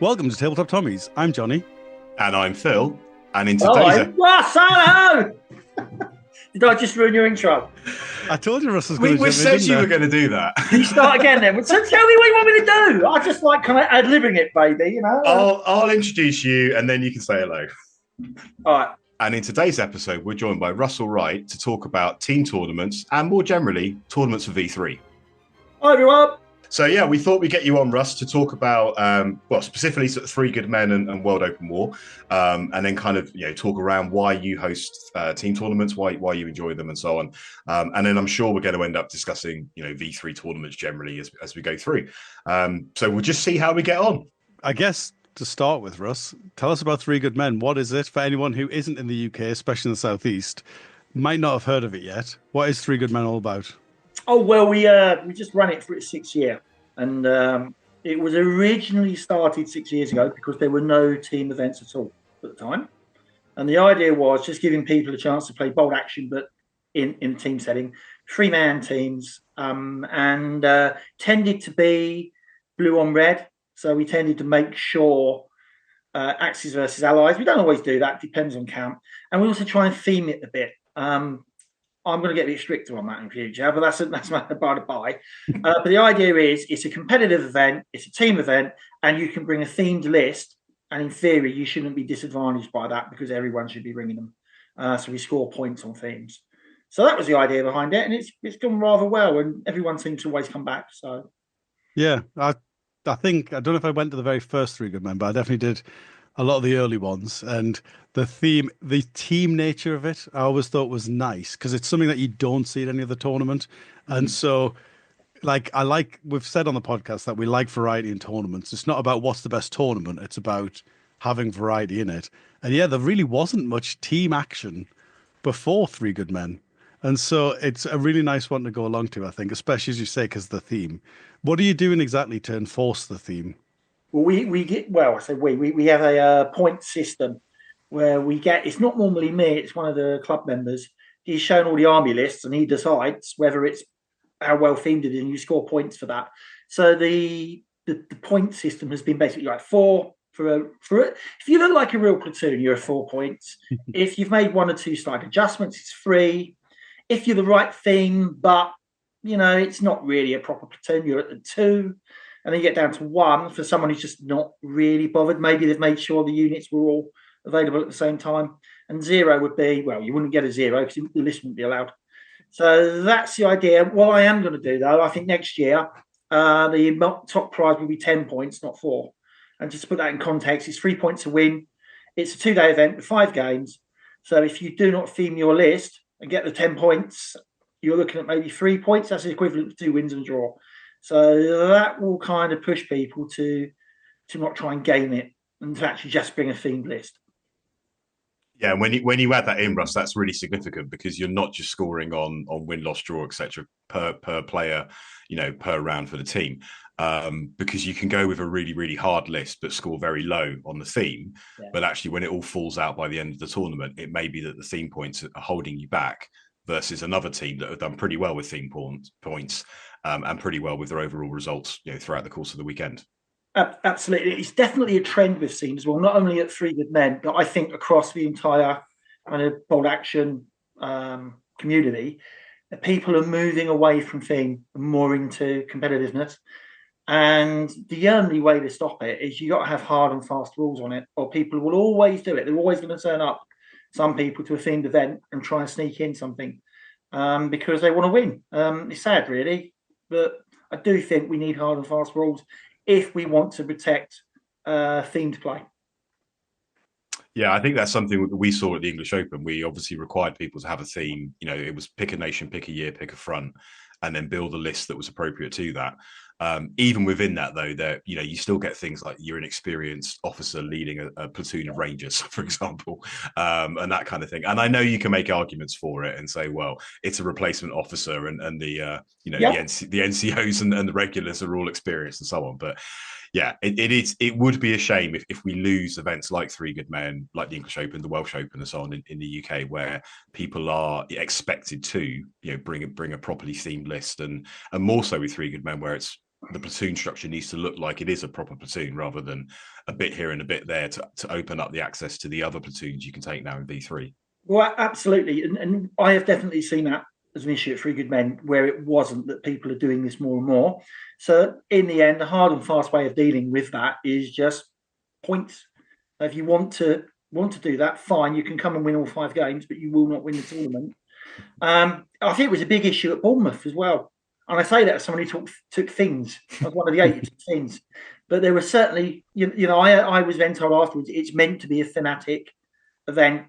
Welcome to Tabletop Tommies. I'm Jonny. And I'm Phil. And in Oh, today's I'm Russ. Hello. Did I just ruin your intro? I told you Russ was going to we jump in, said didn't you I? were going to do that. Can you start again then? So tell me what you want me to do. I just like kind of ad-libbing it, baby, you know? I'll introduce you and then you can say hello. All right. And in today's episode, we're joined by Russell Wright to talk about team tournaments and more generally, tournaments for V3. Hi, everyone. So yeah, we thought we'd get you on, Russ, to talk about, specifically sort of Three Good Men and World Open War, and then kind of, talk around why you host team tournaments, why you enjoy them, and so on. And then I'm sure we're going to end up discussing, V3 tournaments generally as we go through. So we'll just see how we get on. I guess to start with, Russ, tell us about Three Good Men. What is it for anyone who isn't in the UK, especially in the Southeast, might not have heard of it yet? What is Three Good Men all about? Oh, well, we just ran it for its 6th year. And it was originally started 6 years ago because there were no team events at all at the time. And the idea was just giving people a chance to play bold action, but in a team setting, 3-man teams, and tended to be blue on red. So we tended to make sure Axis versus Allies. We don't always do that, depends on count. And we also try and theme it a bit. I'm going to get a bit stricter on that in future, but that's my by the by. But the idea is it's a competitive event, it's a team event, and you can bring a themed list. And in theory, you shouldn't be disadvantaged by that because everyone should be bringing them. So we score points on themes. So that was the idea behind it, and it's gone rather well, and everyone seems to always come back. So yeah, I think I don't know if I went to the very first Three Good Men, but I definitely did a lot of the early ones, and the team nature of it, I always thought was nice because it's something that you don't see at any other tournament. And so, we've said on the podcast that we like variety in tournaments. It's not about what's the best tournament, it's about having variety in it. And yeah, there really wasn't much team action before Three Good Men. And so it's a really nice one to go along to, I think, especially as you say, because the theme. What are you doing exactly to enforce the theme? Well, we have a point system where we get. It's not normally me; it's one of the club members. He's shown all the army lists, and he decides whether it's how well themed it is, and you score points for that. So the point system has been basically like 4 for it. If you look like a real platoon, you're at 4 points. If you've made 1 or 2 slight adjustments, it's 3. If you're the right theme, but it's not really a proper platoon, you're at the 2. And then you get down to 1 for someone who's just not really bothered. Maybe they've made sure the units were all available at the same time. And 0 would be, well, you wouldn't get a 0 because the list wouldn't be allowed. So that's the idea. What I am going to do, though, I think next year, the top prize will be 10 points, not 4. And just to put that in context, it's 3 points to win. It's a 2-day event with 5 games. So if you do not theme your list and get the 10 points, you're looking at maybe 3 points. That's the equivalent to 2 wins and a draw. So that will kind of push people to not try and game it and to actually just bring a themed list. Yeah, when you add that in, Russ, that's really significant because you're not just scoring on win, loss, draw, etc. per player, per round for the team. Because you can go with a really, really hard list but score very low on the theme. Yeah. But actually, when it all falls out by the end of the tournament, it may be that the theme points are holding you back versus another team that have done pretty well with theme points and pretty well with their overall results throughout the course of the weekend. Absolutely. It's definitely a trend we've seen as well, not only at Three Good Men, but I think across the entire kind of bold action community, that people are moving away from theme and more into competitiveness. And the only way to stop it is you got to have hard and fast rules on it, or people will always do it. They're always going to turn up, some people, to a themed event and try and sneak in something because they want to win. It's sad, really, but I do think we need hard and fast rules if we want to protect themed play. Yeah, I think that's something that we saw at the English Open. We obviously required people to have a theme. It was pick a nation, pick a year, pick a front, and then build a list that was appropriate to that. Even within that, though, you still get things like you're an experienced officer leading a platoon of Rangers, for example, and that kind of thing. And I know you can make arguments for it and say, well, it's a replacement officer, and the NCOs and the regulars are all experienced and so on. But yeah, it would be a shame if we lose events like Three Good Men, like the English Open, the Welsh Open, and so on in the UK, where people are expected to bring a properly themed list, and more so with Three Good Men, where it's the platoon structure needs to look like it is a proper platoon rather than a bit here and a bit there to open up the access to the other platoons you can take now in V3. Well, absolutely. And I have definitely seen that as an issue at Three Good Men, where it wasn't, that people are doing this more and more. So in the end, the hard and fast way of dealing with that is just points. If you want to do that, fine, you can come and win all 5 games, but you will not win the tournament. I think it was a big issue at Bournemouth as well. And I say that as someone who took things. I was one of the 8 things. But there was certainly, I was then told afterwards, it's meant to be a thematic event.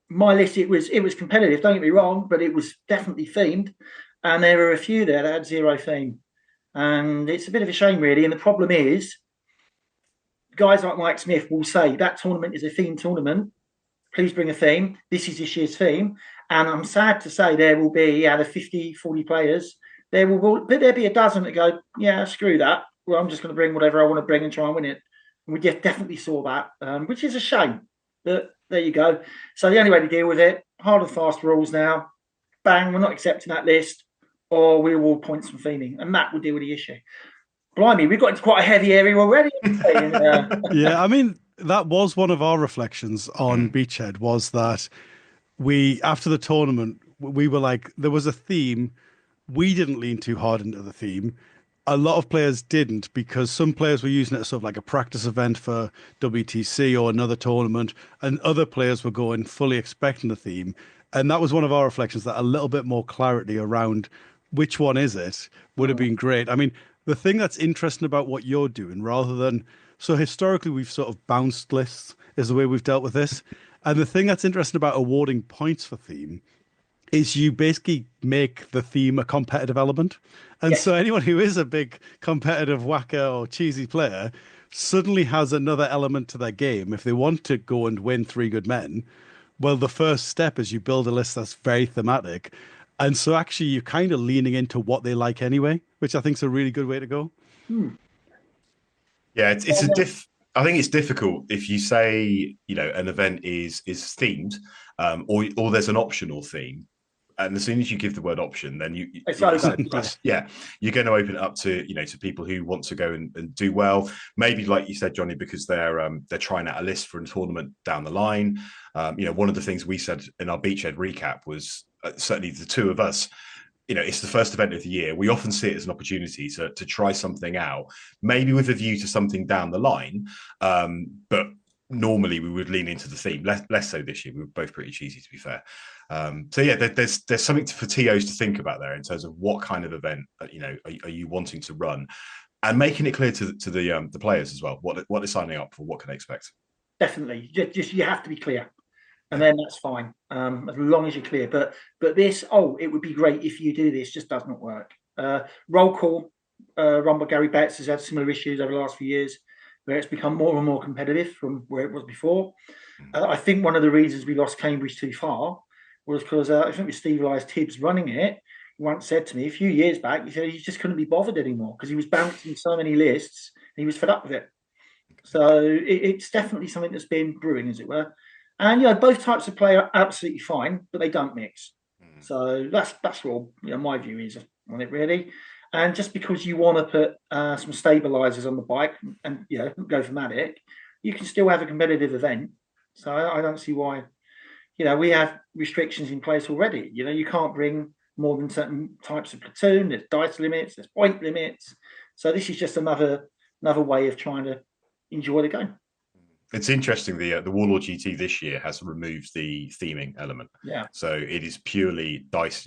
My list, it was competitive, don't get me wrong, but it was definitely themed. And there were a few there that had 0 theme. And it's a bit of a shame, really. And the problem is, guys like Mike Smith will say that tournament is a themed tournament. Please bring a theme. This is this year's theme. And I'm sad to say there will be, out of 50, 40 players, there'll be a dozen that go, yeah, screw that. Well, I'm just going to bring whatever I want to bring and try and win it. And we definitely saw that, which is a shame. But there you go. So the only way to deal with it, hard and fast rules now. Bang, we're not accepting that list, or we award points from theming. And that will deal with the issue. Blimey, we've got into quite a heavy area already. Yeah, I mean, that was one of our reflections on Beachhead, was that after the tournament, we were like, there was a theme. We didn't lean too hard into the theme. A lot of players didn't, because some players were using it as sort of like a practice event for WTC or another tournament, and other players were going fully expecting the theme. And that was one of our reflections, that a little bit more clarity around which one is it would have been great. I mean, the thing that's interesting about what you're doing, rather than, so historically we've sort of bounced lists is the way we've dealt with this. And the thing that's interesting about awarding points for theme is you basically make the theme a competitive element. And so anyone who is a big competitive whacker or cheesy player suddenly has another element to their game. If they want to go and win Three Good Men, well, the first step is you build a list that's very thematic. And so actually you're kind of leaning into what they like anyway, which I think is a really good way to go. Yeah, I think it's difficult if you say, an event is themed, or there's an optional theme. And as soon as you give the word option, then you're going to open it up to to people who want to go and do well. Maybe, like you said, Jonny, because they're trying out a list for a tournament down the line. One of the things we said in our Beachhead recap was certainly the two of us. It's the first event of the year. We often see it as an opportunity to try something out, maybe with a view to something down the line, but normally we would lean into the theme. Less so this year. We were both pretty cheesy, to be fair. There's something for TOs to think about there in terms of what kind of event are you wanting to run, and making it clear to the players as well what they're signing up for, what can they expect. Definitely, just you have to be clear, and then that's fine, as long as you're clear. But this, it would be great if you do this, just does not work. Roll call, run by Gary Betts, has had similar issues over the last few years, where it's become more and more competitive from where it was before. I think one of the reasons we lost Cambridge too far was because I think with Steve Elias Tibbs running it, he once said to me a few years back, he said he just couldn't be bothered anymore because he was bouncing so many lists and he was fed up with it. So it's definitely something that's been brewing, as it were. And both types of play are absolutely fine, but they don't mix. So that's all my view is on it, really. And just because you want to put some stabilizers on the bike and go thematic, you can still have a competitive event. So I don't see why. We have restrictions in place already. You can't bring more than certain types of platoon. There's dice limits. There's point limits. So this is just another way of trying to enjoy the game. It's interesting. The Warlord GT this year has removed the theming element. Yeah. So it is purely dice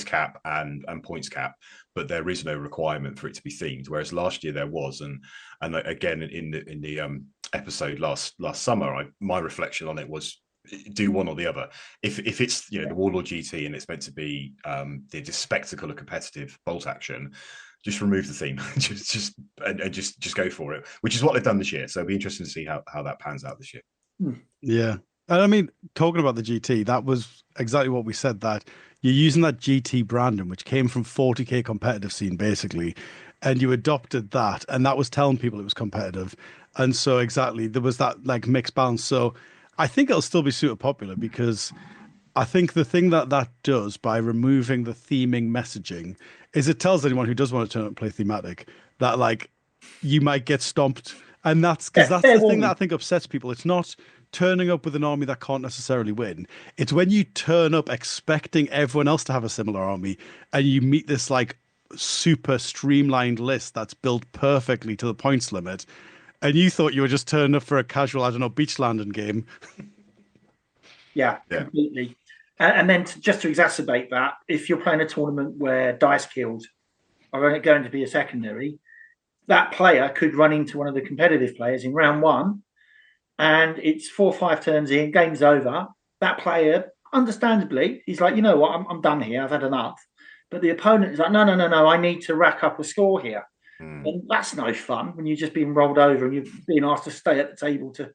cap and points cap, but there is no requirement for it to be themed. Whereas last year there was, and again in the episode last summer, my reflection on it was, do one or the other. If it's the Warlord GT and it's meant to be the spectacle of competitive bolt action, just remove the theme, just go for it, which is what they've done this year. So it'll be interesting to see how that pans out this year. Yeah. And I mean, talking about the GT, that was exactly what we said, that you're using that GT branding, which came from 40k competitive scene, basically, and you adopted that, and that was telling people it was competitive. And so exactly, there was that like mixed balance. So I think it'll still be super popular because I think the thing that that does by removing the theming messaging is it tells anyone who does want to turn up and play thematic that like you might get stomped. And that's because Yeah, that's fair the thing that I warning. think upsets people. It's not turning up with an army that can't necessarily win. It's when you turn up expecting everyone else to have a similar army and you meet this like super streamlined list that's built perfectly to the points limit. And you thought you were just turning up for a casual, I don't know, beach landing game. Yeah, Yeah. completely. And then just to exacerbate that, if you're playing a tournament where dice kills are only going to be a secondary, that player could run into one of the competitive players in round one, and it's 4 or 5 turns in, game's over. That player, understandably, he's like, you know what, I'm done here, I've had enough. But the opponent is like, no, no, no, no, I need to rack up a score here. Mm. And that's no fun when you're just being rolled over and you're being asked to stay at the table to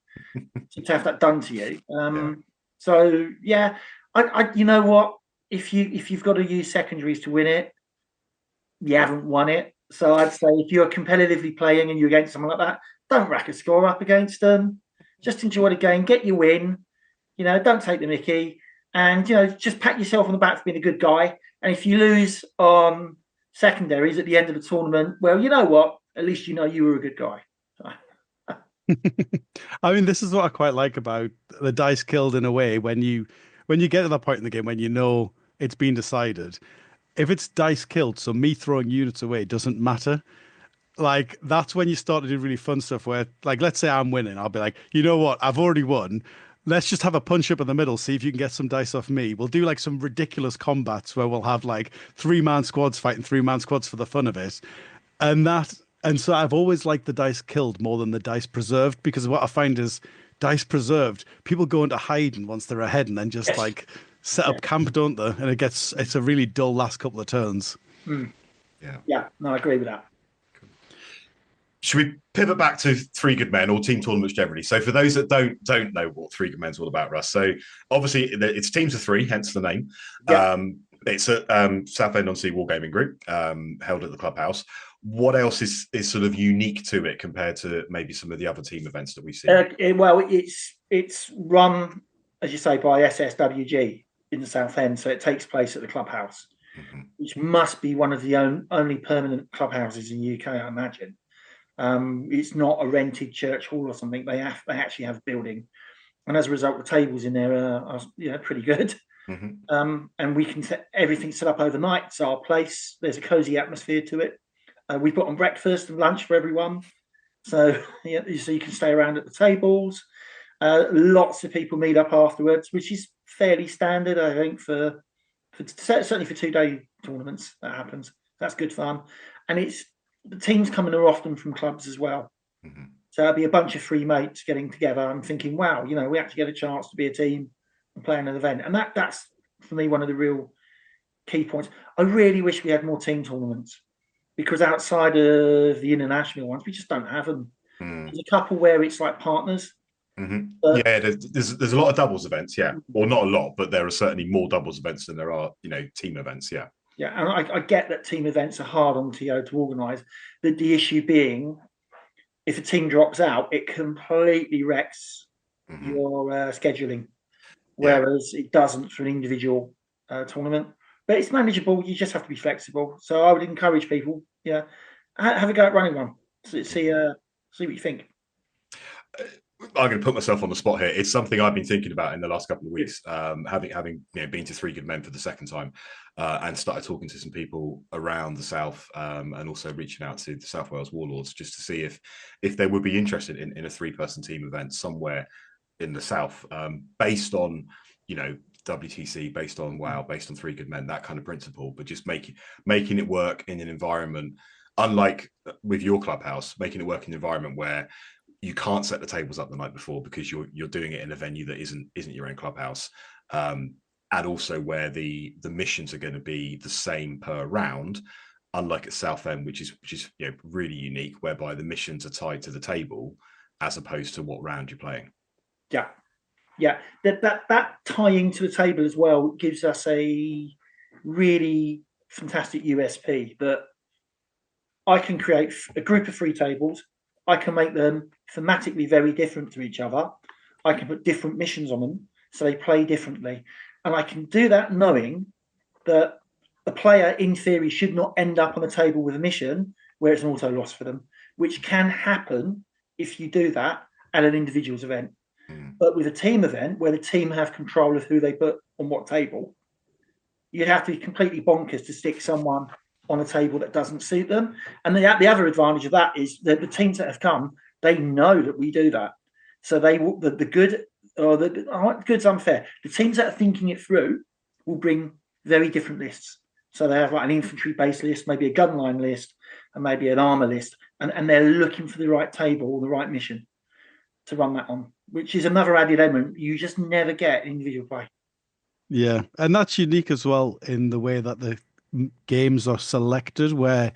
have that done to you. Yeah. So yeah, I you know what? If you've got to use secondaries to win it, you haven't won it. So I'd say if you're competitively playing and you're against someone like that, don't rack a score up against them. Just enjoy the game, get your win. Don't take the mickey, and just pat yourself on the back for being a good guy. And if you lose on secondaries at the end of the tournament, well, you know what? At least you know you were a good guy. I mean, this is what I quite like about the dice killed in a way when you get to that point in the game when you know it's been decided. If it's dice killed, so me throwing units away doesn't matter. Like that's when you start to do really fun stuff where like let's say I'm winning, I'll be like, you know what, I've already won. Let's just have a punch up in the middle, see if you can get some dice off me. We'll do like some ridiculous combats where we'll have like 3-man squads fighting 3-man squads for the fun of it. And so I've always liked the dice killed more than the dice preserved because what I find is dice preserved, people go into hiding once they're ahead and then just Yes. like set Yeah. up camp, don't they? And it's a really dull last couple of turns. Mm. Yeah. Yeah. No, I agree with that. Should we pivot back to Three Good Men or team tournaments generally? So for those that don't know what Three Good Men's all about, Russ. So obviously it's teams of three, hence the name. Yeah. It's a Southend-on-Sea Wargaming Group held at the clubhouse. What else is sort of unique to it compared to maybe some of the other team events that we see? Well, it's run, as you say, by SSWG in the Southend, so it takes place at the clubhouse, which must be one of the only permanent clubhouses in the UK, I imagine. It's not a rented church hall or something. They actually have building, and as a result, the tables in there are pretty good. And we can set everything set up overnight. It's our place. There's a cozy atmosphere to it. We put on breakfast and lunch for everyone, so so you can stay around at the tables. Lots of people meet up afterwards, which is fairly standard, I think, for certainly for 2-day tournaments. That happens. That's good fun, and the teams coming are often from clubs as well. So it'll be a bunch of free mates getting together and thinking, wow, we actually get a chance to be a team and play in an event. And that's, for me, one of the real key points. I really wish we had more team tournaments because outside of the international ones, we just don't have them. There's a couple where it's like partners. Yeah, there's a lot of doubles events, yeah. Or not a lot, but there are certainly more doubles events than there are, team events, yeah. Yeah, and I get that team events are hard on TO to organise. The issue being, if a team drops out, it completely wrecks your scheduling, whereas it doesn't for an individual tournament. But it's manageable. You just have to be flexible. So I would encourage people, have a go at running one. See what you think. I'm going to put myself on the spot here. It's something I've been thinking about in the last couple of weeks, having been to Three Good Men for the second time, and started talking to some people around the south, and also reaching out to the South Wales Warlords just to see if they would be interested in a 3-person team event somewhere in the south, based on WTC, based on WoW, based on Three Good Men, that kind of principle, but just making it work in an environment, unlike with your clubhouse, making it work in an environment where you can't set the tables up the night before because you're doing it in a venue that isn't your own clubhouse, and also where the missions are going to be the same per round, unlike at Southend, which is really unique, whereby the missions are tied to the table as opposed to what round you're playing. Yeah. That tying to the table as well gives us a really fantastic USP that I can create a group of free tables. I can make them thematically very different to each other. I can put different missions on them so they play differently. And I can do that knowing that the player, in theory, should not end up on a table with a mission where it's an auto loss for them, which can happen if you do that at an individual's event. But with a team event where the team have control of who they put on what table, you'd have to be completely bonkers to stick someone on a table that doesn't suit them. And the other advantage of that is that the teams that have come, they know that we do that. So they will, the good, or the good's unfair. The teams that are thinking it through will bring very different lists. So they have like an infantry-based list, maybe a gunline list, and maybe an armor list, and they're looking for the right table or the right mission to run that on, which is another added element you just never get in individual play. Yeah, and that's unique as well in the way that the games are selected, where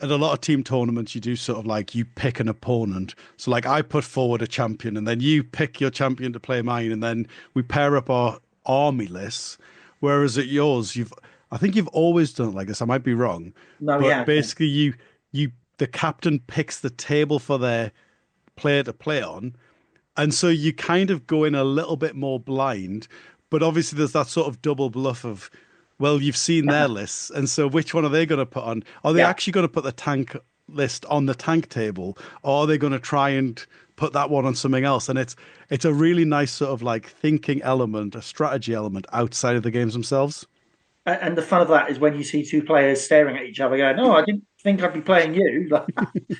at a lot of team tournaments you do sort of like you pick an opponent. So like I put forward a champion and then you pick your champion to play mine, and then we pair up our army lists. Whereas at yours, I think you've always done it like this. I might be wrong. No, But yeah. basically the captain picks the table for their player to play on. And so you kind of go in a little bit more blind, but obviously there's that sort of double bluff of, well, you've seen their lists, and so which one are they going to put on? Are they actually going to put the tank list on the tank table, or are they going to try and put that one on something else? And it's a really nice sort of like thinking element, a strategy element outside of the games themselves. And the fun of that is when you see two players staring at each other going, "No, I didn't think I'd be playing you,"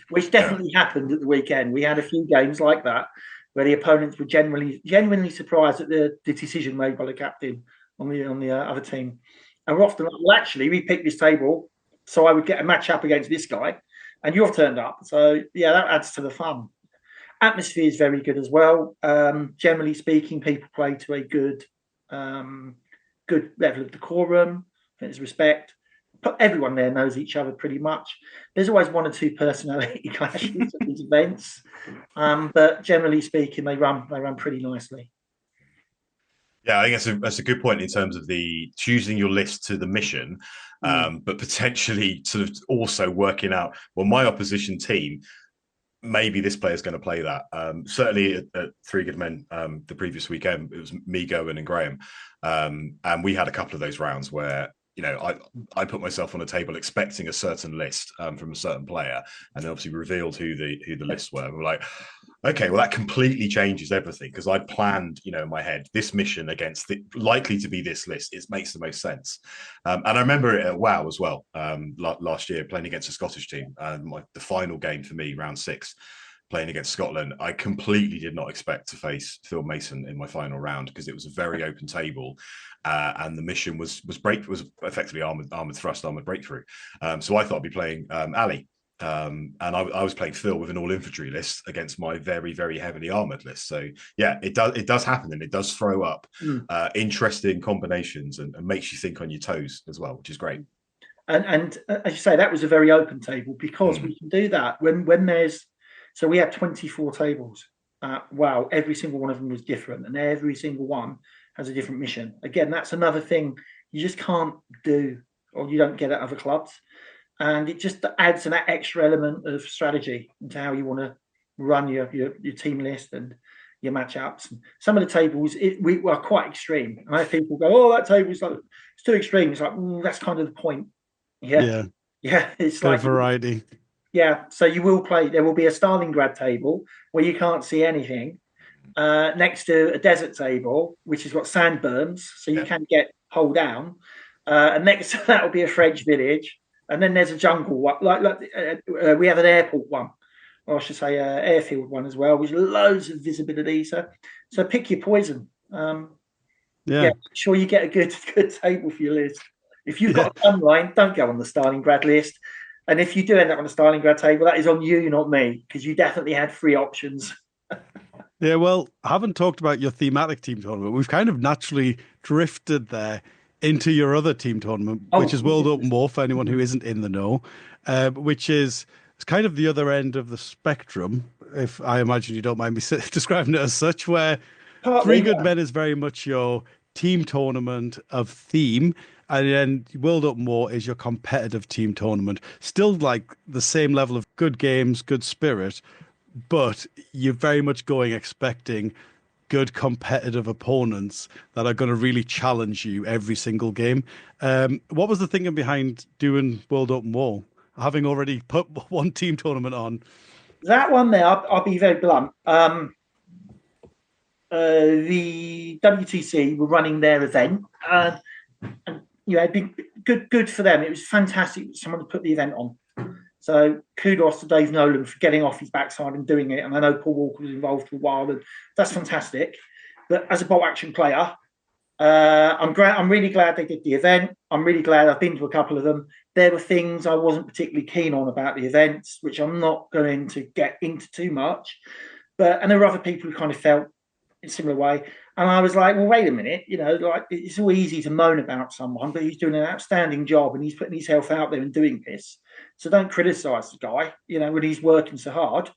which definitely happened at the weekend. We had a few games like that where the opponents were genuinely surprised at the decision made by the captain on the other team. And we're often like, well, actually, we picked this table so I would get a match up against this guy, and you've turned up. So yeah, that adds to the fun. Atmosphere is very good as well. Generally speaking, people play to a good level of decorum. There's respect. But everyone there knows each other pretty much. There's always one or two personality clashes at these events, but generally speaking, they run pretty nicely. Yeah, I think that's a good point in terms of the choosing your list to the mission, but potentially sort of also working out, well, my opposition team, maybe this player is going to play that. Certainly at Three Good Men the previous weekend, it was me, Gowan, and Graham, and we had a couple of those rounds where I put myself on a table expecting a certain list from a certain player, and then obviously revealed who the lists were. We're like, okay, well that completely changes everything, because I'd planned, in my head, this mission against likely to be this list. It makes the most sense. And I remember it at WoW as well, last year playing against a Scottish team. The final game for me, round 6. Playing against Scotland, I completely did not expect to face Phil Mason in my final round, because it was a very open table, and the mission was effectively armored thrust, armored breakthrough. So I thought I'd be playing Ali, and I was playing Phil with an all infantry list against my very, very heavily armored list. So yeah, it does happen, and it does throw up interesting combinations and makes you think on your toes as well, which is great. And as you say, that was a very open table, because we can do that when there's. So we had 24 tables. Wow, every single one of them was different, and every single one has a different mission. Again, that's another thing you just can't do, or you don't get at other clubs. And it just adds an extra element of strategy into how you want to run your team list and your matchups. And some of the tables we are quite extreme. And I have people go, "Oh, that table's like it's too extreme." It's like, that's kind of the point. Yeah. It's like variety. Yeah, so you will play. There will be a Stalingrad table where you can't see anything, next to a desert table which has got sandberms, so you can get hull down. And next to that will be a French village, and then there's a jungle one. We have an airport one, or I should say, airfield one as well, with loads of visibility. So pick your poison. Make sure you get a good table for your list. If you've got a gun line, don't go on the Stalingrad list. And if you do end up on a Stalingrad table, that is on you, not me, because you definitely had 3 options. Yeah, well, I haven't talked about your thematic team tournament. We've kind of naturally drifted there into your other team tournament, which is World Open War, for anyone who isn't in the know, which is it's kind of the other end of the spectrum, if I imagine you don't mind me describing it as such, where Three Good Men is very much your team tournament of theme, and then World Open War is your competitive team tournament. Still like the same level of good games, good spirit, but you're very much going expecting good competitive opponents that are going to really challenge you every single game. What was the thinking behind doing World Open War? Having already put one team tournament on. That one there, I'll be very blunt. The WTC were running their event, and it'd be good for them. It was fantastic someone to put the event on. So kudos to Dave Nolan for getting off his backside and doing it. And I know Paul Walker was involved for a while, and that's fantastic. But as a bolt action player, I'm really glad they did the event. I'm really glad I've been to a couple of them. There were things I wasn't particularly keen on about the events, which I'm not going to get into too much. And there were other people who kind of felt in a similar way. And I was like, well, wait a minute, like it's all easy to moan about someone, but he's doing an outstanding job and he's putting his health out there and doing this. So don't criticize the guy, when he's working so hard.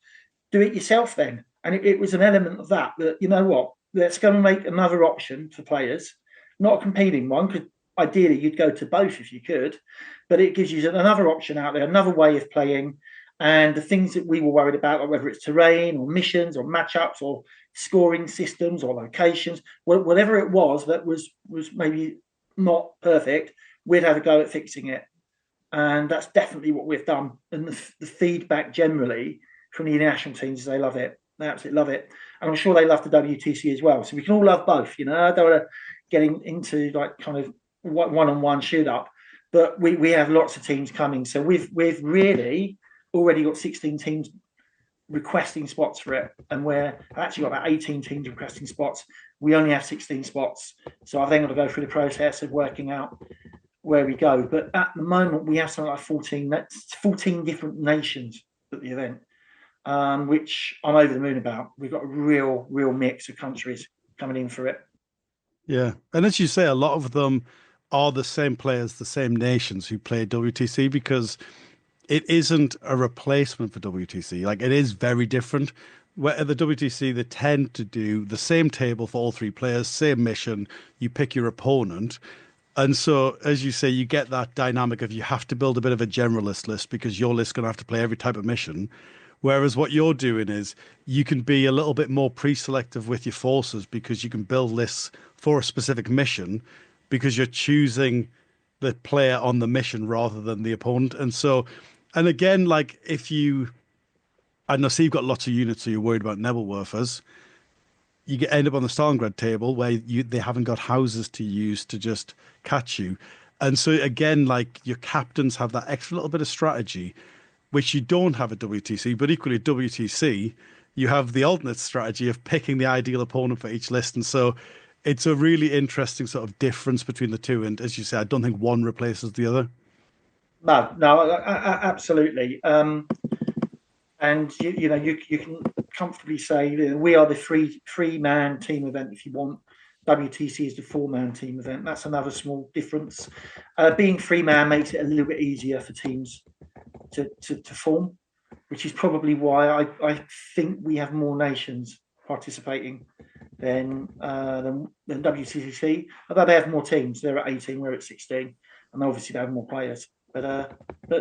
Do it yourself then. And it was an element of that, you know what, let's go and make another option for players, not a competing one, because ideally you'd go to both if you could, but it gives you another option out there, another way of playing. And the things that we were worried about, like whether it's terrain or missions or matchups or scoring systems or locations, whatever it was that was maybe not perfect, we'd have a go at fixing it. And that's definitely what we've done. And the feedback generally from the international teams is they love it. They absolutely love it. And I'm sure they love the WTC as well. So we can all love both, I don't want to get into like kind of one-on-one shoot up, but we have lots of teams coming. So we've really already got 16 teams requesting spots for it, and we're actually got about 18 teams requesting spots. We only have 16 spots, so I've then got to go through the process of working out where we go. But at the moment, we have something like 14 different nations at the event, which I'm over the moon about. We've got a real mix of countries coming in for it. Yeah, and as you say, a lot of them are the same players, the same nations who play WTC, because it isn't a replacement for WTC. Like, it is very different. Where at the WTC, they tend to do the same table for all three players, same mission. You pick your opponent. And so, as you say, you get that dynamic of you have to build a bit of a generalist list because your list's going to have to play every type of mission. Whereas what you're doing is you can be a little bit more pre-selective with your forces because you can build lists for a specific mission because you're choosing the player on the mission rather than the opponent. And so, and again, like I know, so you've got lots of units, so you're worried about Nebelwerfers. You end up on the Stalingrad table where they haven't got houses to use to just catch you. And so again, like your captains have that extra little bit of strategy, which you don't have at WTC, but equally at WTC, you have the alternate strategy of picking the ideal opponent for each list. And so it's a really interesting sort of difference between the two. And as you say, I don't think one replaces the other. No, absolutely. And you can comfortably say we are the three-man team event if you want. WTC is the four-man team event. That's another small difference. Being three-man makes it a little bit easier for teams to form, which is probably why I think we have more nations participating than WTC. Although they have more teams, they're at 18, we're at 16, and obviously they have more players. But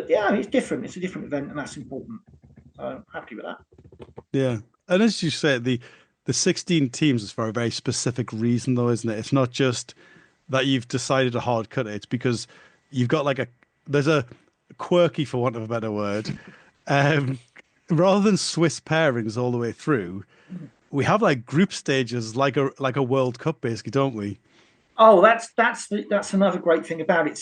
yeah, it's different. It's a different event, and that's important. So I'm happy with that. Yeah, and as you said, the 16 teams is for a very specific reason, though, isn't it? It's not just that you've decided to hard cut it. It's because you've got there's a quirky, for want of a better word, rather than Swiss pairings all the way through, we have like group stages, like a World Cup, basically, don't we? Oh, that's another great thing about it.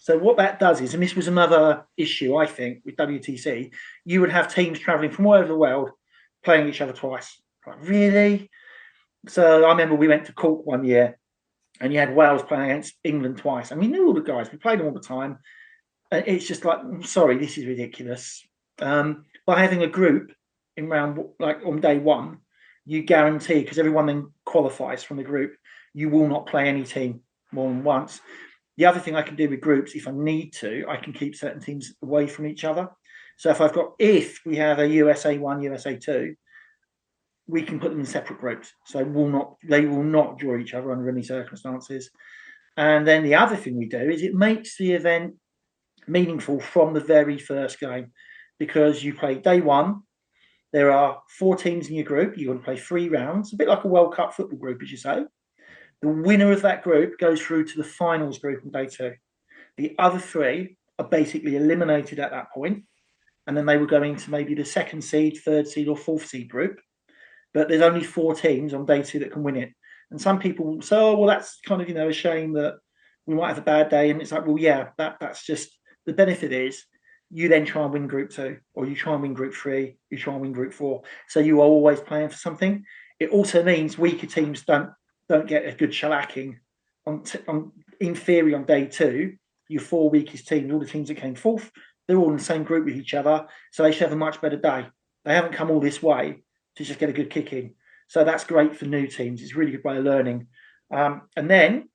So what that does is, and this was another issue, I think, with WTC, you would have teams traveling from all over the world playing each other twice. Like, really? So I remember we went to Cork one year and you had Wales playing against England twice. And we knew all the guys. We played them all the time. And it's just like, I'm sorry, this is ridiculous. By having a group in round, like on day one, you guarantee, because everyone then qualifies from the group, you will not play any team more than once. The other thing I can do with groups, if I need to, I can keep certain teams away from each other. So if we have a USA 1, USA 2, we can put them in separate groups. So they will not draw each other under any circumstances. And then the other thing we do is it makes the event meaningful from the very first game, because you play day one, there are 4 teams in your group. You're going to play 3 rounds, a bit like a World Cup football group, as you say. The winner of that group goes through to the finals group on day 2. The other 3 are basically eliminated at that point, and then they will go into maybe the 2nd seed, 3rd seed, or 4th seed group. But there's only 4 teams on day 2 that can win it. And some people say, oh, well, that's kind of, a shame that we might have a bad day. And it's like, well, yeah, that's just the benefit is you then try and win group 2, or you try and win group 3, you try and win group 4. So you are always playing for something. It also means weaker teams don't get a good shellacking. In theory, on day 2, your 4 weakest teams, all the teams that came 4th, they're all in the same group with each other. So they should have a much better day. They haven't come all this way to just get a good kick in. So that's great for new teams. It's a really good way of learning. And then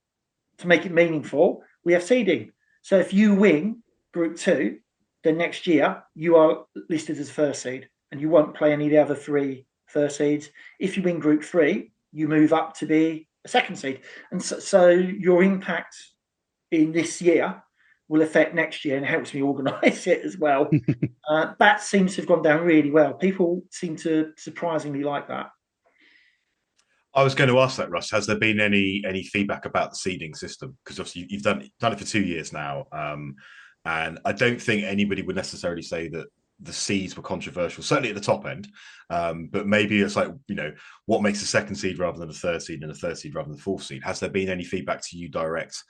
to make it meaningful, we have seeding. So if you win group 2, then next year you are listed as first seed and you won't play any of the other 3 first seeds. If you win group 3, you move up to be a 2nd seed. And so your impact in this year will affect next year, and it helps me organise it as well. That seems to have gone down really well. People seem to surprisingly like that. I was going to ask that, Russ. Has there been any feedback about the seeding system? Because obviously you've done it for 2 years now, and I don't think anybody would necessarily say that the seeds were controversial. Certainly at the top end, but maybe it's like, what makes a 2nd seed rather than a 3rd seed, and a 3rd seed rather than the 4th seed? Has there been any feedback to you direct?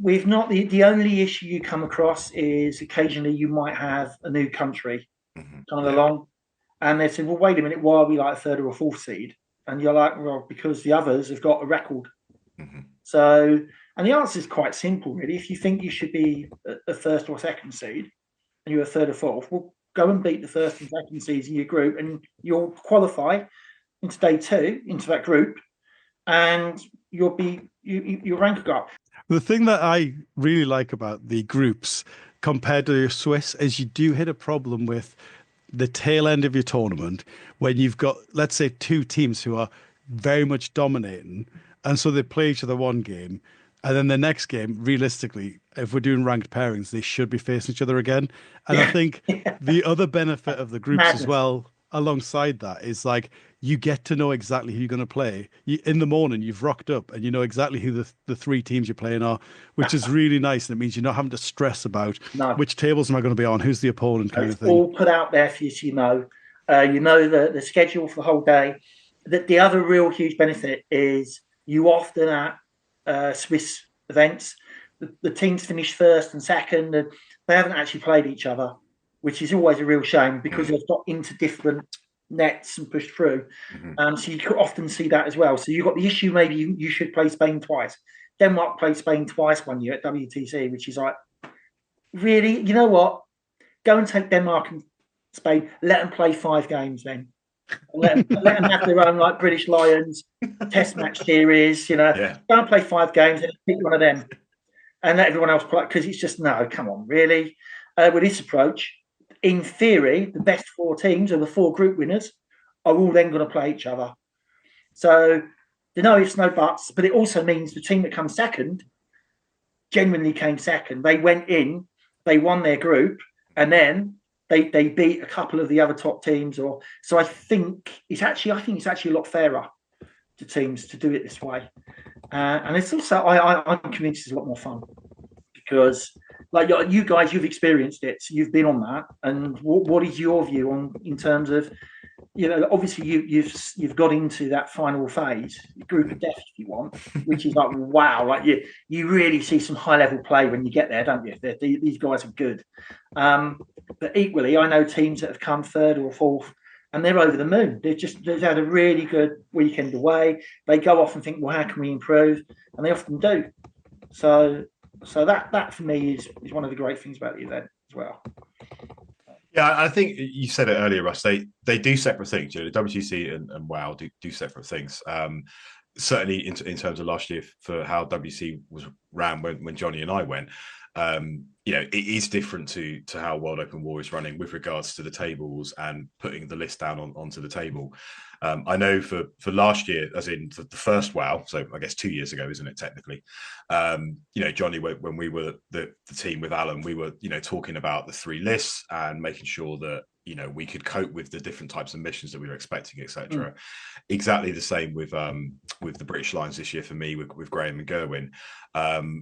We've not. The only issue you come across is occasionally you might have a new country along, and they say, well, wait a minute, why are we like a 3rd or a 4th seed? And you're like, well, because the others have got a record. So, and the answer is quite simple, really. If you think you should be a 1st or 2nd seed and you're a 3rd or 4th, well, go and beat the 1st and 2nd seeds in your group, and you'll qualify into day 2 into that group, and you'll rank up. The thing that I really like about the groups compared to Swiss is you do hit a problem with the tail end of your tournament when you've got, let's say, 2 teams who are very much dominating, and so they play each other one game, and then the next game, realistically, if we're doing ranked pairings, they should be facing each other again. And I think the other benefit of the groups as well, alongside that, is like you get to know exactly who you're going to play. In the morning, you've rocked up and you know exactly who the 3 teams you're playing are, which is really nice. And it means you're not having to stress about which tables am I going to be on, who's the opponent, kind of thing. All put out there for you to know. You know the schedule for the whole day. The other real huge benefit is you often at Swiss events, the teams finish 1st and 2nd, and they haven't actually played each other, which is always a real shame because they've got into different nets and pushed through. So you could often see that as well. So you've got the issue, maybe you should play Spain twice. Denmark played Spain twice one year at WTC, which is like, really, you know what? Go and take Denmark and Spain, let them play 5 games then. Let them have their own, like, British Lions test match series, Go and play 5 games and pick one of them and let everyone else play, because it's just, no, come on, really. With this approach, in theory, the best 4 teams or the 4 group winners are all then going to play each other. So there's no ifs, no buts, but it also means the team that comes second genuinely came second. They went in, they won their group, and then they beat a couple of the other top teams. So I think it's actually a lot fairer to teams to do it this way. And it's also, I'm convinced it's a lot more fun because, like, you guys, you've experienced it, so you've been on that. And what is your view on, in terms of, obviously you've got into that final phase, group of death, if you want, which is like, wow, like you really see some high level play when you get there, don't you? These guys are good. But equally, I know teams that have come 3rd or 4th, and they're over the moon. They've had a really good weekend away. They go off and think, well, how can we improve? And they often do. So that for me is one of the great things about the event as well. Yeah, I think you said it earlier, Russ. They do separate things. The WTC and WoW do separate things. Certainly in terms of last year for how WC was ran when Jonny and I went. It is different to how World Open War is running with regards to the tables and putting the list down onto the table. I know for last year, as in the first WoW, so I guess 2 years ago, isn't it, technically? Jonny, when we were the team with Alan, we were, talking about the 3 lists and making sure that we could cope with the different types of missions that we were expecting, etc. Exactly the same with the British Lions this year for me with Graham and Gerwin.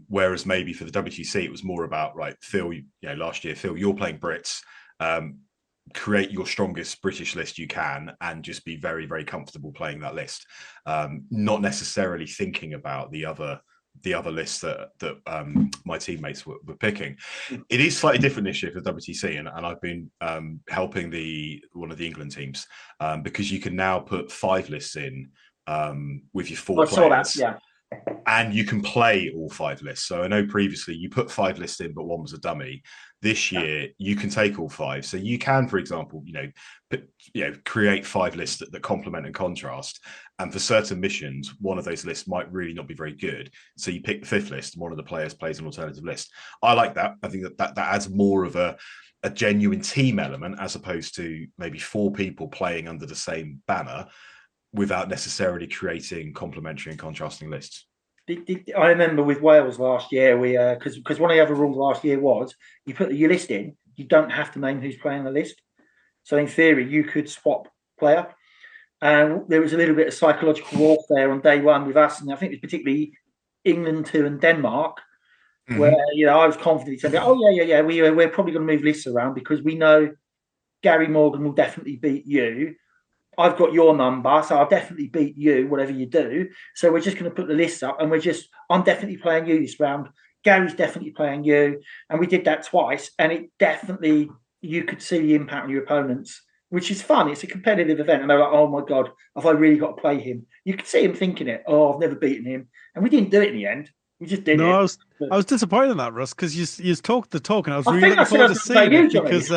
Whereas maybe for the WTC it was more about, right, Phil, last year, Phil, you're playing Brits. Create your strongest British list you can and just be very, very comfortable playing that list. Not necessarily thinking about the other lists that my teammates were picking. It is slightly different this year for WTC, and I've been helping one of the England teams because you can now put 5 lists in with your 4 players. Yeah. And you can play all 5 lists. So I know previously you put 5 lists in, but one was a dummy. This year you can take all 5. So you can, for example, create 5 lists that complement and contrast. And for certain missions, one of those lists might really not be very good. So you pick the 5th list, and one of the players plays an alternative list. I like that. I think that adds more of a genuine team element as opposed to maybe 4 people playing under the same banner without necessarily creating complementary and contrasting lists. I remember with Wales last year, we because one of the other rules last year was you put your list in, you don't have to name who's playing the list. So in theory, you could swap player. And there was a little bit of psychological warfare on day one with us, and I think it was particularly England 2 and Denmark, where I was confident saying, "Oh yeah, we're probably going to move lists around because we know Gary Morgan will definitely beat you. I've got your number, so I'll definitely beat you, whatever you do. So we're just going to put the list up, and I'm definitely playing you this round. Gary's definitely playing you." And we did that twice, and it definitely, you could see the impact on your opponents, which is fun. It's a competitive event, and they're like, "Oh my God, have I really got to play him?" You could see him thinking it, "Oh, I've never beaten him." And we didn't do it in the end. We just did it. I was disappointed in that, Russ, because you talked the talk, and I was really think looking forward to seeing it Johnny. because.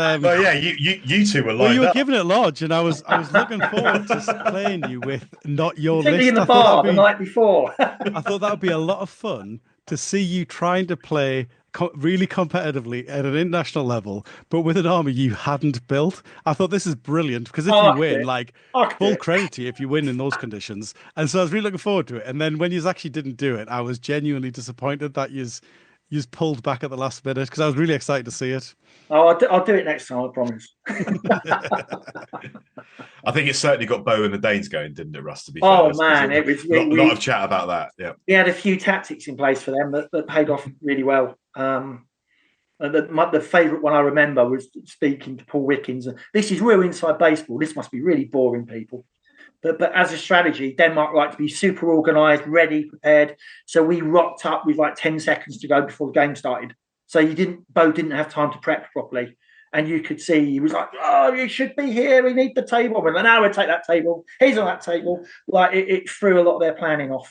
You two were lined well, you were up. giving it large, and I was looking forward to playing you with not your list. In the I bar the night before. I thought that would be a lot of fun to see you trying to play really competitively at an international level, but with an army you hadn't built. I thought this is brilliant because if you win, full credit to you if you win in those conditions. And so I was really looking forward to it. And then when you actually didn't do it, I was genuinely disappointed that you pulled back at the last minute because I was really excited to see it. Oh, I'll do it next time, I promise. I think it certainly got Bo and the Danes going, didn't it, Russ? To be fair, man, it was a lot of chat about that. Yeah, we had a few tactics in place for them that paid off really well. The favourite one I remember was speaking to Paul Wickens. This is real inside baseball. This must be really boring, people. But as a strategy, Denmark like to be super organised, ready, prepared. So we rocked up with 10 seconds to go before the game started. So Bo didn't have time to prep properly. And you could see he was like, "Oh, you should be here. We need the table." And now we'll take that table. He's on that table. It threw a lot of their planning off.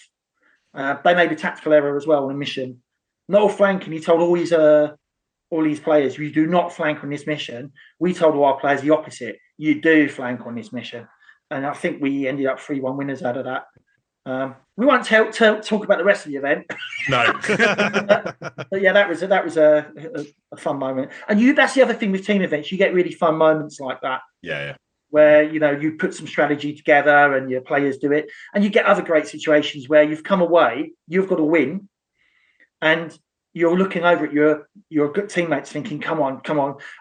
They made a tactical error as well on a mission. No flanking. He told all these players, "You do not flank on this mission." We told all our players the opposite. You do flank on this mission. And I think we ended up 3-1 winners out of that. We won't talk about the rest of the event. No. But yeah, that was a fun moment. And that's the other thing with team events. You get really fun moments like that. Yeah. Where, you put some strategy together and your players do it. And you get other great situations where you've come away, you've got to win. And you're looking over at your good teammates thinking, come on.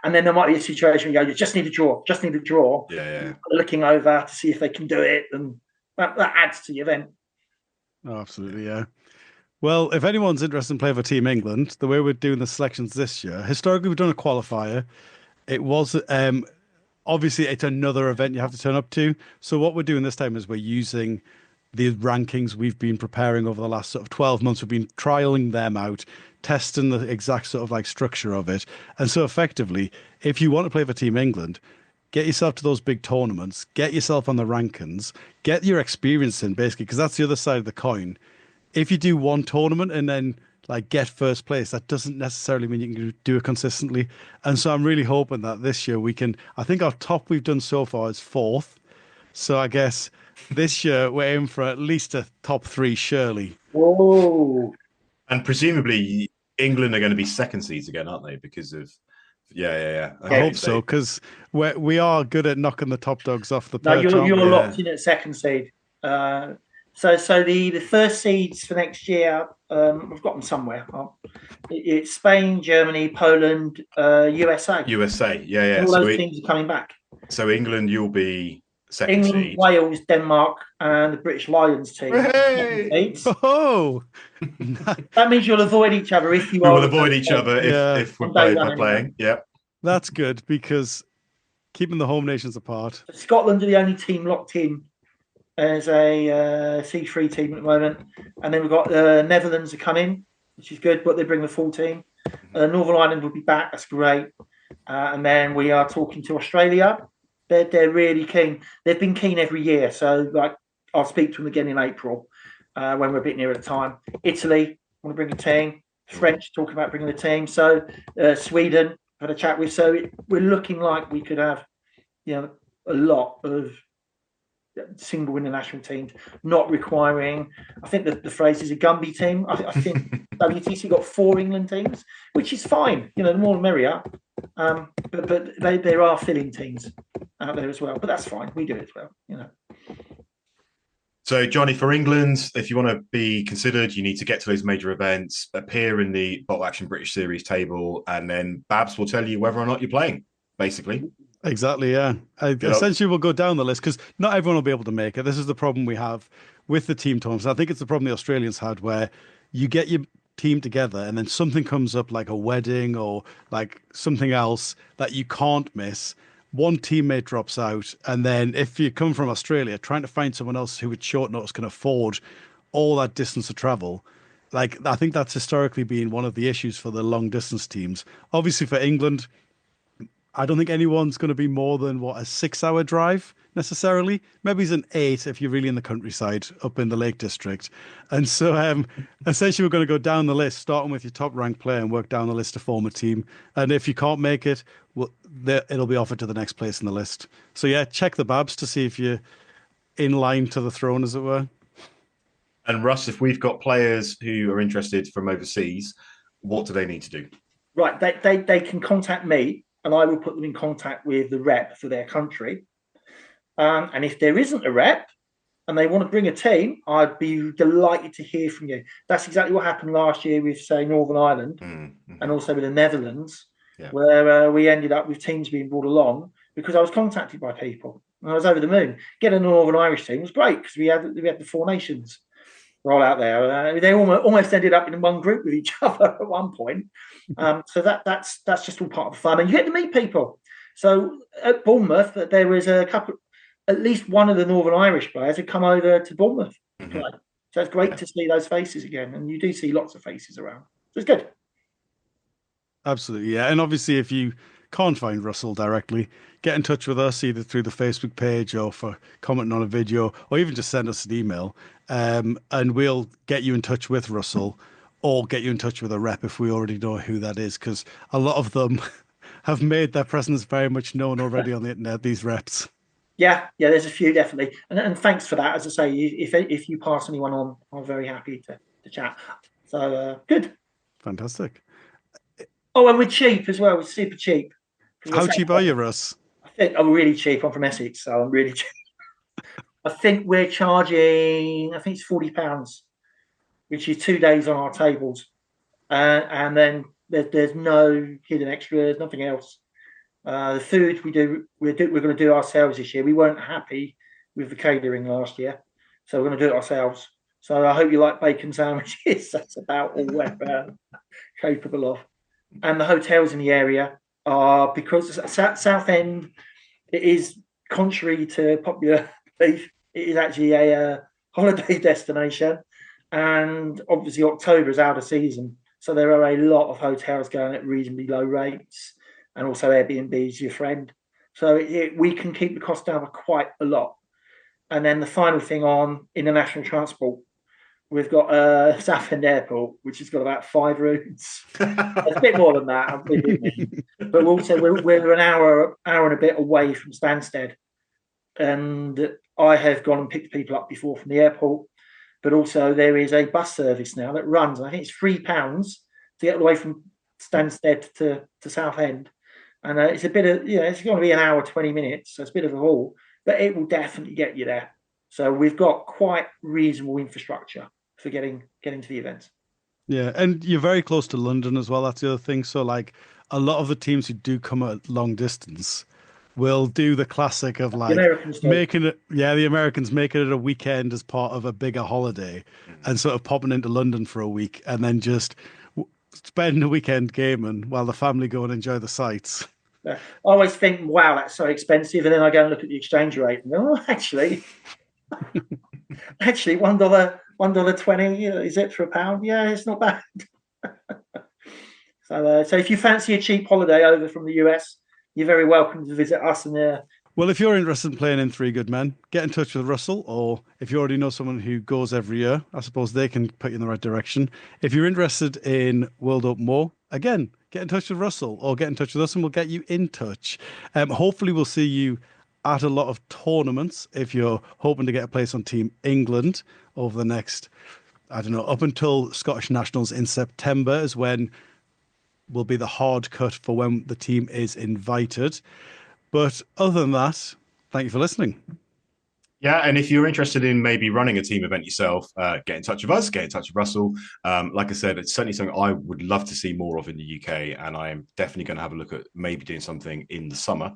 And then there might be a situation where you just need a draw. Yeah. Looking over to see if they can do it. And that adds to the event. Oh, absolutely, yeah. Well, if anyone's interested in playing for Team England, the way we're doing the selections this year, historically we've done a qualifier. It was obviously it's another event you have to turn up to. So what we're doing this time is we're using the rankings we've been preparing over the last sort of 12 months. We've been trialing them out, testing the exact sort of structure of it. And so effectively, if you want to play for Team England, get yourself to those big tournaments, get yourself on the rankings, get your experience in basically, because that's the other side of the coin. If you do one tournament and then get first place, that doesn't necessarily mean you can do it consistently. And so I'm really hoping that this year we can, I think our top we've done so far is 4th. So I guess this year we're aiming for at least a top 3, surely. Whoa. And presumably England are going to be second seeds again, aren't they? Because of yeah. I hope so, because we are good at knocking the top dogs off the perch. No, you're locked in at second seed. So the first seeds for next year, we've got them somewhere. It's Spain, Germany, Poland, USA. USA, yeah. All those teams are coming back. So England, you'll be second England, seed. Wales, Denmark, and the British Lions team. Hey! Oh, That means you'll avoid each other if you We will are. avoid each other Yeah. if we're On day one by playing. anyway. Yep. that's good because keeping the home nations apart. Scotland are the only team locked in as a C3 team at the moment. And then we've got Netherlands are coming, which is good, but they bring the full team. Northern Ireland will be back. That's great. And then we are talking to Australia. They're really keen. They've been keen every year. So like I'll speak to them again in April when we're a bit nearer the time. Italy want to bring a team. French talking about bringing a team. So Sweden had a chat with. So we're looking like we could have, a lot of single international teams, not requiring. I think that the phrase is a Gumby team. I think WTC got 4 England teams, which is fine. The more the merrier. But there are filling teams out there as well. But that's fine. We do it as well. So, Jonny, for England, if you want to be considered, you need to get to those major events, appear in the Bottle Action British Series table, and then Babs will tell you whether or not you're playing, basically. Exactly, yeah. Essentially, we'll go down the list because not everyone will be able to make it. This is the problem we have with the team tournaments. I think it's the problem the Australians had where you get your team together and then something comes up like a wedding or like something else that you can't miss. One teammate drops out, and then if you come from Australia, trying to find someone else who at short notice can afford all that distance to travel, like I think that's historically been one of the issues for the long distance teams. Obviously, for England, I don't think anyone's going to be more than a 6-hour drive necessarily. Maybe it's an 8 if you're really in the countryside up in the Lake District. And so essentially we're going to go down the list, starting with your top ranked player and work down the list to form a team. And if you can't make it, it'll be offered to the next place in the list. So yeah, check the Babs to see if you're in line to the throne, as it were. And Russ, if we've got players who are interested from overseas, what do they need to do? Right, they can contact me, and I will put them in contact with the rep for their country. And if there isn't a rep and they want to bring a team, I'd be delighted to hear from you. That's exactly what happened last year with, say, Northern Ireland and also with the Netherlands, where we ended up with teams being brought along because I was contacted by people. And I was over the moon. Getting a Northern Irish team was great because we had the 4 nations roll out there. They almost ended up in one group with each other at one point. So that's just all part of the fun. And you get to meet people. So at Bournemouth, there was a couple, at least one of the Northern Irish players had come over to Bournemouth. So it's great to see those faces again. And you do see lots of faces around. So it's good. Absolutely, yeah. And obviously, if you can't find Russell directly, get in touch with us either through the Facebook page or for commenting on a video, or even just send us an email, and we'll get you in touch with Russell or get you in touch with a rep if we already know who that is, because a lot of them have made their presence very much known already on the internet, these reps. Yeah, there's a few definitely, and thanks for that. As I say, if you pass anyone on, I'm very happy to chat. So good, fantastic. Oh, and we're cheap as well. We're super cheap. How cheap are you, Russ? I think I'm really cheap. I'm from Essex, so I'm really cheap. I think we're charging. I think it's £40, which is 2 days on our tables, and then there's no hidden extras, nothing else. The food we're going to do ourselves this year. We weren't happy with the catering last year, so we're going to do it ourselves. So I hope you like bacon sandwiches. That's about all we're capable of. And the hotels in the area are, because Southend, it is, contrary to popular belief, it is actually a holiday destination, and obviously October is out of season, so there are a lot of hotels going at reasonably low rates. And also Airbnb is your friend. So we can keep the cost down by quite a lot. And then the final thing on international transport, we've got Southend Airport, which has got about 5 routes. It's a bit more than that, but also we're an hour and a bit away from Stansted. And I have gone and picked people up before from the airport, but also there is a bus service now that runs, and I think it's £3 to get away from Stansted to Southend. And it's a bit of, it's going to be an hour, 20 minutes. So it's a bit of a haul, but it will definitely get you there. So we've got quite reasonable infrastructure for getting to the events. Yeah, and you're very close to London as well. That's the other thing. So like a lot of the teams who do come at long distance we'll do the classic of The like Americans do. making it, yeah, the Americans making it a weekend as part of a bigger holiday and sort of popping into London for a week and then just spend the weekend gaming while the family go and enjoy the sights. I always think, wow, that's so expensive, and then I go and look at the exchange rate, and go, oh, actually, $1.20 is it for a pound? Yeah, it's not bad. So if you fancy a cheap holiday over from the US, you're very welcome to visit us. And Well, if you're interested in playing in Three Good Men, get in touch with Russell, or if you already know someone who goes every year, I suppose they can put you in the right direction. If you're interested in World Up more, again, get in touch with Russell or get in touch with us and we'll get you in touch. Hopefully, we'll see you at a lot of tournaments if you're hoping to get a place on Team England over the next, I don't know, up until Scottish Nationals in September is when will be the hard cut for when the team is invited. But other than that, thank you for listening. Yeah, and if you're interested in maybe running a team event yourself, get in touch with us, get in touch with Russell. Like I said, it's certainly something I would love to see more of in the UK, and I am definitely going to have a look at maybe doing something in the summer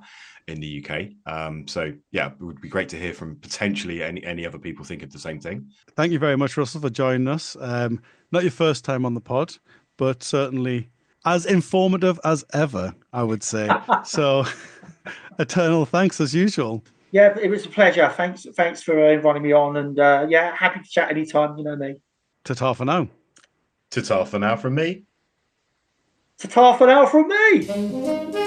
in the UK. So yeah, it would be great to hear from potentially any other people think of the same thing. Thank you very much, Russell, for joining us. Not your first time on the pod, but certainly as informative as ever, I would say. So eternal thanks as usual. yeah, it was a pleasure. Thanks for inviting me on, and yeah, happy to chat anytime. You know me. Ta-ta for now. Ta-ta for now from me. Ta-ta for now from me.